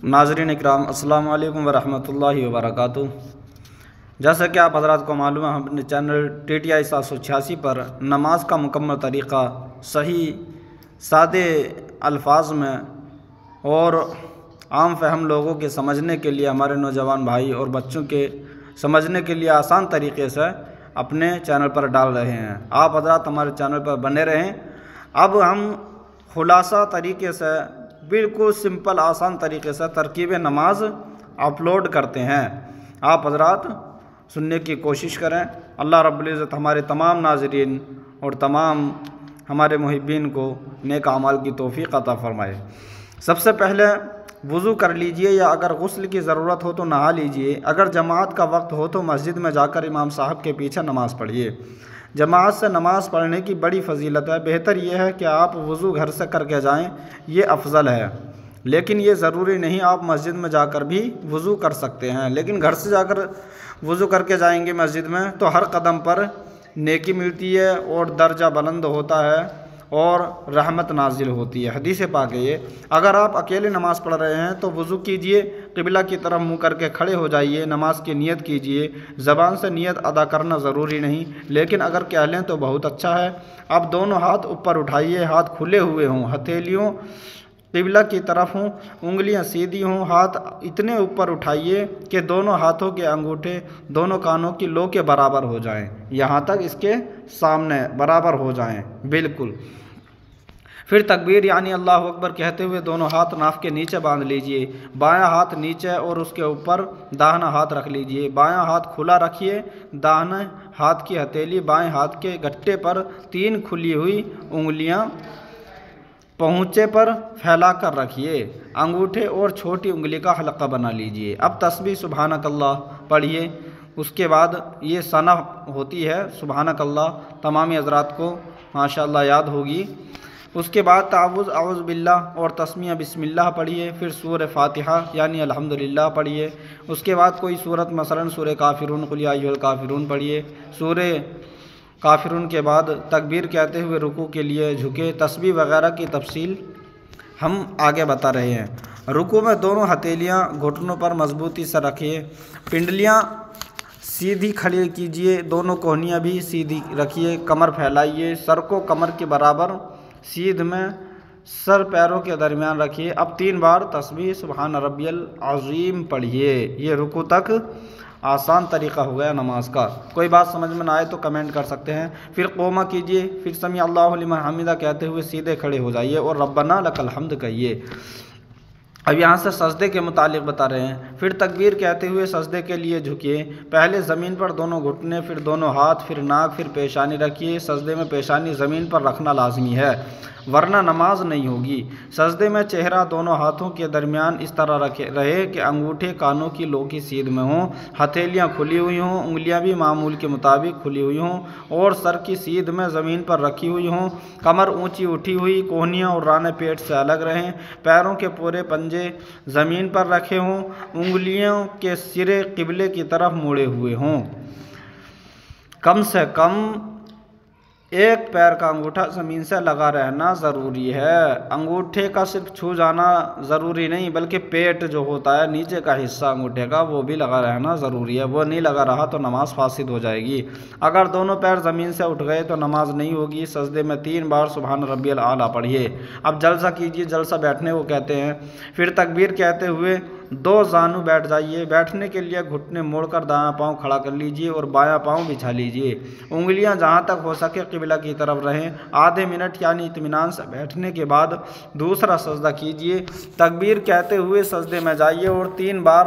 ناظرین اکرام، السلام علیکم ورحمۃ اللہ وبرکاتہ۔ جیسا کہ آپ حضرات کو معلوم ہے، ہم اپنے چینل TTI 786 پر نماز کا مکمل طریقہ صحیح سادے الفاظ میں اور عام فہم لوگوں کے سمجھنے کے لیے، ہمارے نوجوان بھائی اور بچوں کے سمجھنے کے لیے آسان طریقے سے اپنے چینل پر ڈال رہے ہیں۔ آپ حضرات ہمارے چینل پر بنے رہیں۔ اب ہم خلاصہ طریقے سے، بالکل سمپل آسان طریقے سے ترکیب نماز اپلوڈ کرتے ہیں۔ آپ حضرات سننے کی کوشش کریں۔ اللہ رب العزت ہمارے تمام ناظرین اور تمام ہمارے محبین کو نیک اعمال کی توفیق عطا فرمائے۔ سب سے پہلے وضو کر لیجئے، یا اگر غسل کی ضرورت ہو تو نہا لیجئے۔ اگر جماعت کا وقت ہو تو مسجد میں جا کر امام صاحب کے پیچھے نماز پڑھیے۔ جماعت سے نماز پڑھنے کی بڑی فضیلت ہے۔ بہتر یہ ہے کہ آپ وضو گھر سے کر کے جائیں، یہ افضل ہے، لیکن یہ ضروری نہیں، آپ مسجد میں جا کر بھی وضو کر سکتے ہیں۔ لیکن گھر سے جا کر وضو کر کے جائیں گے مسجد میں تو ہر قدم پر نیکی ملتی ہے اور درجہ بلند ہوتا ہے اور رحمت نازل ہوتی ہے۔ حدیث پاک ہے یہ۔ اگر آپ اکیلے نماز پڑھ رہے ہیں تو وضو کیجئے، قبلہ کی طرف منہ کر کے کھڑے ہو جائیے، نماز کی نیت کیجئے۔ زبان سے نیت ادا کرنا ضروری نہیں، لیکن اگر کہہ لیں تو بہت اچھا ہے۔ اب دونوں ہاتھ اوپر اٹھائیے، ہاتھ کھلے ہوئے ہوں، ہتھیلیوں قبلہ کی طرف ہوں، انگلیاں سیدھی ہوں، ہاتھ اتنے اوپر اٹھائیے کہ دونوں ہاتھوں کے انگوٹھے دونوں کانوں کی لو کے برابر ہو جائیں، یہاں تک اس کے سامنے برابر ہو جائیں بالکل۔ پھر تکبیر یعنی اللہ اکبر کہتے ہوئے دونوں ہاتھ ناف کے نیچے باندھ لیجئے۔ بایاں ہاتھ نیچے اور اس کے اوپر داہنا ہاتھ رکھ لیجئے۔ بایاں ہاتھ کھلا رکھیے، داہنے ہاتھ کی ہتھیلی بائیں ہاتھ کے گٹھے پر، 3 کھلی ہوئی انگلیاں پہنچے پر پھیلا کر رکھیے۔ انگوٹھے اور چھوٹی انگلی کا حلقہ بنا لیجئے۔ اب تسبیح سبحانک اللہ پڑھیے۔ اس کے بعد یہ ثنا ہوتی ہے سبحانک اللہ، تمامی حضرات کو ماشاءاللہ یاد ہوگی۔ اس کے بعد تعوذ اعوذ باللہ اور تسمیہ بسم اللہ پڑھیے۔ پھر سورہ فاتحہ یعنی الحمدللہ پڑھیے۔ اس کے بعد کوئی سورت مثلا سورہ کافرون قل یا ایھا الکافرون پڑھیے۔ سورہ کافرون کے بعد تکبیر کہتے ہوئے رکوع کے لیے جھکے۔ تسبیح وغیرہ کی تفصیل ہم آگے بتا رہے ہیں۔ رکوع میں دونوں ہتھیلیاں گھٹنوں پر مضبوطی سے رکھیے، پنڈلیاں سیدھی کھڑی کیجئے، دونوں کوہنیاں بھی سیدھی رکھیے، کمر پھیلائیے، سر کو کمر کے برابر سیدھ میں سر پیروں کے درمیان رکھیے۔ اب 3 بار تسبیح سبحان ربی العظیم پڑھیے۔ یہ رکوع تک آسان طریقہ ہو گیا نماز کا۔ کوئی بات سمجھ میں نہ آئے تو کمنٹ کر سکتے ہیں۔ پھر قومہ کیجئے، پھر سمیع اللہ لمن حمدہ کہتے ہوئے سیدھے کھڑے ہو جائیے اور ربنا لک الحمد کہیے۔ اب یہاں سے سجدے کے متعلق بتا رہے ہیں۔ پھر تکبیر کہتے ہوئے سجدے کے لیے جھکیے۔ پہلے زمین پر دونوں گھٹنے، پھر دونوں ہاتھ، پھر ناک، پھر پیشانی رکھیے۔ سجدے میں پیشانی زمین پر رکھنا لازمی ہے، ورنہ نماز نہیں ہوگی۔ سجدے میں چہرہ دونوں ہاتھوں کے درمیان اس طرح رہے کہ انگوٹھے کانوں کی لو کی سیدھ میں ہوں، ہتھیلیاں کھلی ہوئی ہوں، انگلیاں بھی معمول کے مطابق کھلی ہوئی ہوں اور سر کی سیدھ میں زمین پر رکھی ہوئی ہوں۔ کمر اونچی اٹھی ہوئی، کوہنیاں اور رانے پیٹ سے الگ رہیں۔ پیروں کے پورے پنجے زمین پر رکھے ہوں، انگلیوں کے سرے قبلے کی طرف موڑے ہوئے ہوں۔ کم سے کم ایک پیر کا انگوٹھا زمین سے لگا رہنا ضروری ہے۔ انگوٹھے کا صرف چھو جانا ضروری نہیں، بلکہ پیٹ جو ہوتا ہے نیچے کا حصہ انگوٹھے کا، وہ بھی لگا رہنا ضروری ہے۔ وہ نہیں لگا رہا تو نماز فاسد ہو جائے گی۔ اگر دونوں پیر زمین سے اٹھ گئے تو نماز نہیں ہوگی۔ سجدے میں 3 بار سبحان ربی الاعلیٰ پڑھیے۔ اب جلسہ کیجیے، جلسہ بیٹھنے کو کہتے ہیں۔ پھر تکبیر کہتے ہوئے 2 زانو بیٹھ جائیے۔ بیٹھنے کے لیے گھٹنے موڑ کر دایاں پاؤں کھڑا کر لیجئے اور بایاں پاؤں بچھا لیجئے۔ انگلیاں جہاں تک ہو سکے قبلہ کی طرف رہیں۔ آدھے منٹ یعنی اطمینان سے بیٹھنے کے بعد دوسرا سجدہ کیجئے۔ تکبیر کہتے ہوئے سجدے میں جائیے اور 3 بار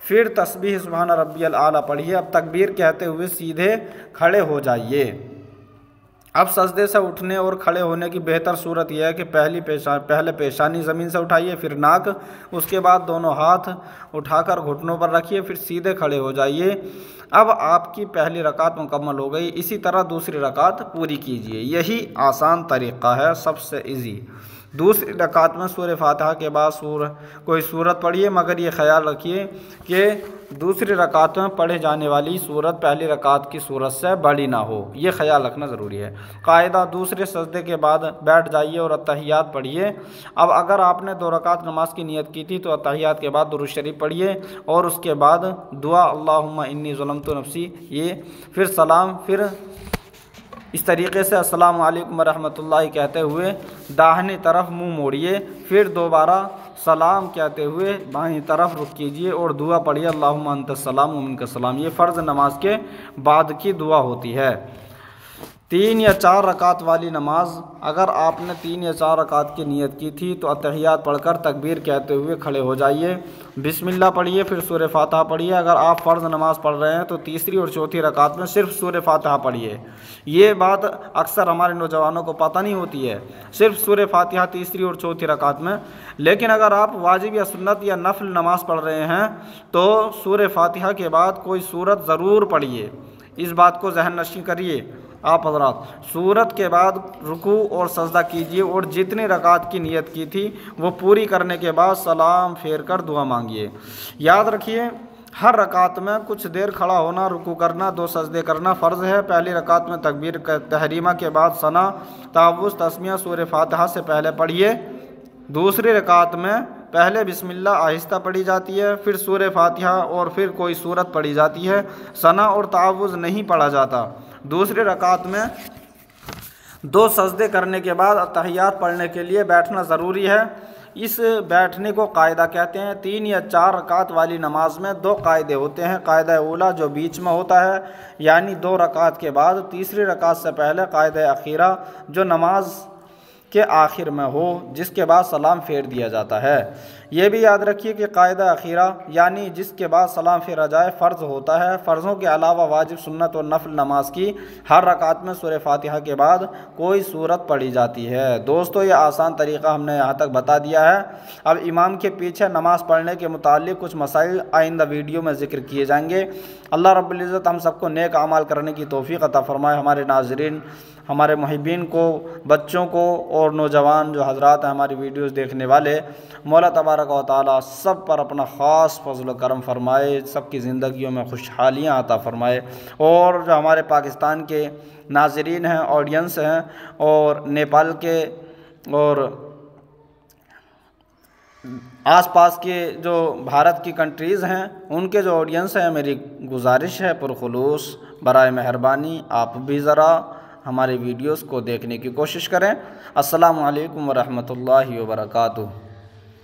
پھر تسبیح سبحان ربی الاعلیٰ پڑھیے۔ اب تکبیر کہتے ہوئے سیدھے کھڑے ہو جائیے۔ اب سجدے سے اٹھنے اور کھڑے ہونے کی بہتر صورت یہ ہے کہ پہلے پیشانی زمین سے اٹھائیے، پھر ناک، اس کے بعد دونوں ہاتھ اٹھا کر گھٹنوں پر رکھیے، پھر سیدھے کھڑے ہو جائیے۔ اب آپ کی پہلی رکعت مکمل ہو گئی۔ اسی طرح دوسری رکعت پوری کیجیے۔ یہی آسان طریقہ ہے، سب سے ایزی۔ دوسری رکعت میں سورہ فاتحہ کے بعد کوئی سورت پڑھیے، مگر یہ خیال رکھیے کہ دوسری رکعت میں پڑھے جانے والی صورت پہلی رکعت کی صورت سے بڑی نہ ہو، یہ خیال رکھنا ضروری ہے۔ قاعدہ دوسرے سجدے کے بعد بیٹھ جائیے اور اتحیات پڑھیے۔ اب اگر آپ نے 2 رکعت نماز کی نیت کی تھی تو اتحیات کے بعد درود شریف پڑھیے اور اس کے بعد دعا اللہم انی ظلمت نفسی، یہ پھر سلام، پھر اس طریقے سے السلام علیکم ورحمۃ اللہ کہتے ہوئے داہنی طرف منہ موڑیے، پھر دوبارہ سلام کہتے ہوئے بائیں طرف رخ کیجیے اور دعا پڑھیے اللہم انت السلام و منک السلام۔ یہ فرض نماز کے بعد کی دعا ہوتی ہے۔ 3 یا 4 رکعت والی نماز، اگر آپ نے 3 یا 4 رکعت کی نیت کی تھی تو اتحیات پڑھ کر تکبیر کہتے ہوئے کھڑے ہو جائیے، بسم اللہ پڑھیے، پھر سورہ فاتحہ پڑھیے۔ اگر آپ فرض نماز پڑھ رہے ہیں تو تیسری اور چوتھی رکعت میں صرف سورہ فاتحہ پڑھیے۔ یہ بات اکثر ہمارے نوجوانوں کو پتہ نہیں ہوتی ہے، صرف سورہ فاتحہ تیسری اور چوتھی رکعت میں۔ لیکن اگر آپ واجب یا سنت یا نفل نماز پڑھ رہے ہیں تو سورہ فاتحہ کے بعد کوئی سورت ضرور پڑھیے، اس بات کو ذہن نشین کریے آپ حضرات۔ سورت کے بعد رکوع اور سجدہ کیجیے اور جتنی رکعت کی نیت کی تھی وہ پوری کرنے کے بعد سلام پھیر کر دعا مانگیے۔ یاد رکھیے ہر رکعت میں کچھ دیر کھڑا ہونا، رکوع کرنا، 2 سجدے کرنا فرض ہے۔ پہلی رکعت میں تکبیر تحریمہ کے بعد ثنا، تعوذ، تسمیہ سورہ فاتحہ سے پہلے پڑھیے۔ دوسری رکعت میں پہلے بسم اللہ آہستہ پڑھی جاتی ہے، پھر سورہ فاتحہ اور پھر کوئی سورت پڑھی جاتی ہے، ثنا اور تعوذ نہیں پڑھا جاتا۔ دوسری رکعت میں 2 سجدے کرنے کے بعد اتحیات پڑھنے کے لیے بیٹھنا ضروری ہے۔ اس بیٹھنے کو قاعدہ کہتے ہیں۔ 3 یا 4 رکعت والی نماز میں 2 قاعدے ہوتے ہیں۔ قاعدہ اولا جو بیچ میں ہوتا ہے یعنی 2 رکعت کے بعد تیسری رکعت سے پہلے، قاعدہ اخیرہ جو نماز کے آخر میں ہو جس کے بعد سلام پھیر دیا جاتا ہے۔ یہ بھی یاد رکھیے کہ قاعدہ اخیرہ یعنی جس کے بعد سلام پھیرا جائے فرض ہوتا ہے۔ فرضوں کے علاوہ واجب، سنت اور نفل نماز کی ہر رکعت میں سورہ فاتحہ کے بعد کوئی سورت پڑھی جاتی ہے۔ دوستو یہ آسان طریقہ ہم نے یہاں تک بتا دیا ہے۔ اب امام کے پیچھے نماز پڑھنے کے متعلق کچھ مسائل آئندہ ویڈیو میں ذکر کیے جائیں گے۔ اللہ رب العزت ہم سب کو نیک اعمال کرنے کی توفیق عطا فرمائے۔ ہمارے ناظرین، ہمارے محبین کو، بچوں کو اور نوجوان جو حضرات ہیں ہماری ویڈیوز دیکھنے والے، مولا تبارک و تعالیٰ سب پر اپنا خاص فضل و کرم فرمائے، سب کی زندگیوں میں خوشحالیاں عطا فرمائے۔ اور جو ہمارے پاکستان کے ناظرین ہیں، آڈینس ہیں، اور نیپال کے اور آس پاس کے جو بھارت کی کنٹریز ہیں ان کے جو آڈینس ہیں، میری گزارش ہے پرخلوص برائے مہربانی آپ بھی ذرا ہمارے ویڈیوز کو دیکھنے کی کوشش کریں۔ السلام علیکم ورحمۃ اللہ وبرکاتہ۔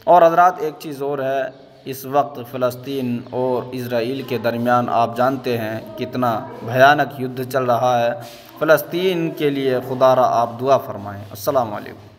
اور حضرات ایک چیز اور ہے، اس وقت فلسطین اور اسرائیل کے درمیان آپ جانتے ہیں کتنا بھیانک یدھ چل رہا ہے۔ فلسطین کے لیے خدا را آپ دعا فرمائیں۔ السلام علیکم۔